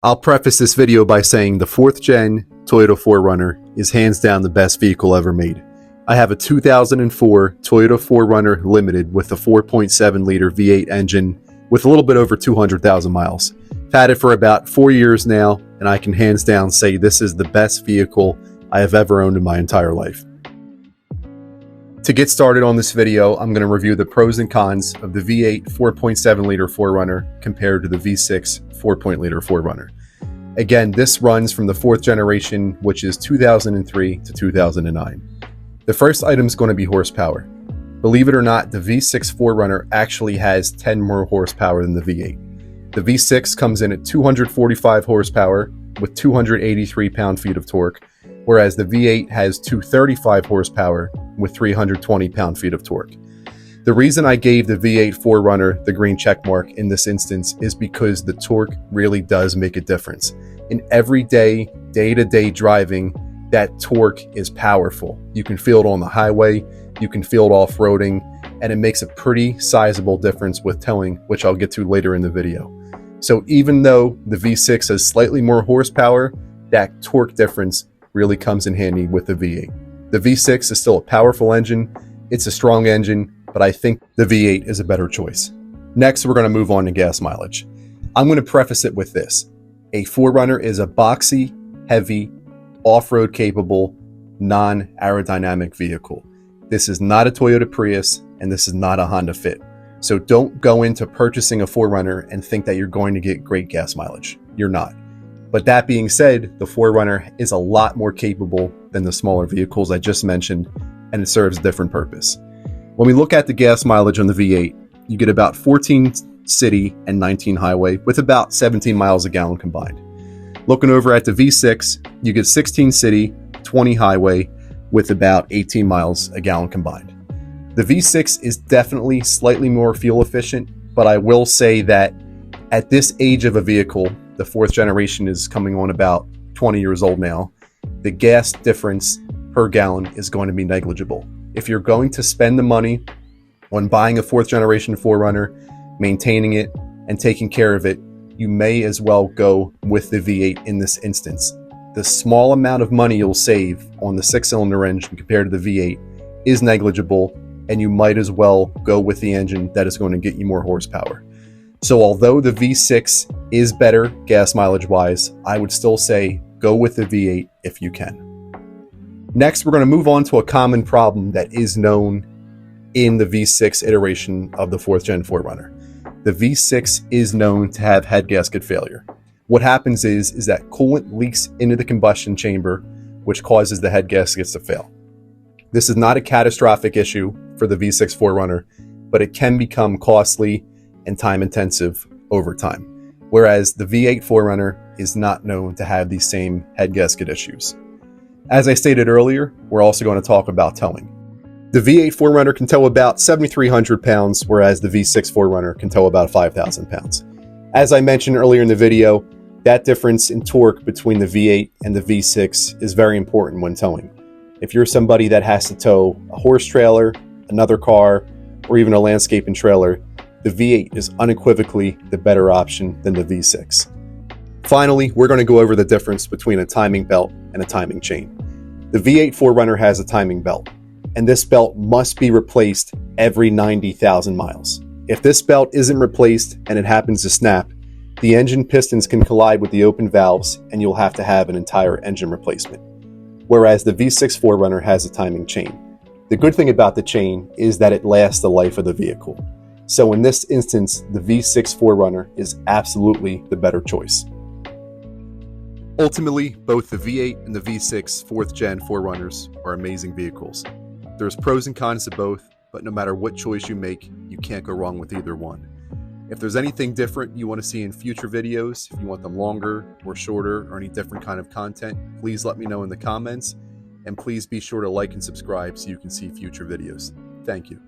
I'll preface this video by saying the 4th gen Toyota 4Runner is hands down the best vehicle ever made. I have a 2004 Toyota 4Runner Limited with a 4.7 liter V8 engine with a little bit over 200,000 miles. I've had it for about 4 years now, and I can hands down say this is the best vehicle I have ever owned in my entire life. To get started on this video, I'm going to review the pros and cons of the V8 4.7 liter 4Runner compared to the V6 4.0-liter 4Runner. Again, this runs from the 4th generation, which is 2003 to 2009. The first item is going to be horsepower. Believe it or not, the V6 4Runner actually has 10 more horsepower than the V8. The V6 comes in at 245 horsepower with 283 pound-feet of torque, whereas the V8 has 235 horsepower with 320 pound-feet of torque. The reason I gave the V8 4Runner the green check mark in this instance is because the torque really does make a difference. In everyday, day-to-day driving, that torque is powerful. You can feel it on the highway, you can feel it off-roading, and it makes a pretty sizable difference with towing, which I'll get to later in the video. So even though the V6 has slightly more horsepower, that torque difference really comes in handy with the V8. The V6 is still a powerful engine, it's a strong engine, but I think the V8 is a better choice. Next, we're going to move on to gas mileage. I'm going to preface it with this. A 4Runner is a boxy, heavy, off-road capable, non-aerodynamic vehicle. This is not a Toyota Prius, and this is not a Honda Fit. So don't go into purchasing a 4Runner and think that you're going to get great gas mileage. You're not. But that being said, the 4Runner is a lot more capable than the smaller vehicles I just mentioned, and it serves a different purpose. When we look at the gas mileage on the V8, you get about 14 city and 19 highway with about 17 miles a gallon combined. Looking over at the V6, you get 16 city, 20 highway with about 18 miles a gallon combined. The V6 is definitely slightly more fuel efficient, but I will say that at this age of a vehicle, the 4th generation is coming on about 20 years old now, the gas difference per gallon is going to be negligible. If you're going to spend the money on buying a 4th generation 4Runner, maintaining it, and taking care of it, you may as well go with the V8 in this instance. The small amount of money you'll save on the 6-cylinder engine compared to the V8 is negligible, and you might as well go with the engine that is going to get you more horsepower. So although the V6 is better gas mileage wise, I would still say go with the V8 if you can. Next, we're going to move on to a common problem that is known in the V6 iteration of the 4th gen 4Runner. The V6 is known to have head gasket failure. What happens is that coolant leaks into the combustion chamber, which causes the head gaskets to fail. This is not a catastrophic issue for the V6 4Runner, but it can become costly and time intensive over time, whereas the V8 4Runner is not known to have these same head gasket issues. As I stated earlier, we're also going to talk about towing. The V8 4Runner can tow about 7,300 pounds, whereas the V6 4Runner can tow about 5,000 pounds. As I mentioned earlier in the video, that difference in torque between the V8 and the V6 is very important when towing. If you're somebody that has to tow a horse trailer, another car, or even a landscaping trailer, the V8 is unequivocally the better option than the V6. Finally, we're going to go over the difference between a timing belt and a timing chain. The V8 4Runner has a timing belt, and this belt must be replaced every 90,000 miles. If this belt isn't replaced and it happens to snap, the engine pistons can collide with the open valves and you'll have to have an entire engine replacement. Whereas the V6 4Runner has a timing chain. The good thing about the chain is that it lasts the life of the vehicle. So in this instance, the V6 4Runner is absolutely the better choice. Ultimately, both the V8 and the V6 4th gen 4Runners are amazing vehicles. There's pros and cons to both, but no matter what choice you make, you can't go wrong with either one. If there's anything different you want to see in future videos, if you want them longer or shorter or any different kind of content, please let me know in the comments, and please be sure to like and subscribe so you can see future videos. Thank you.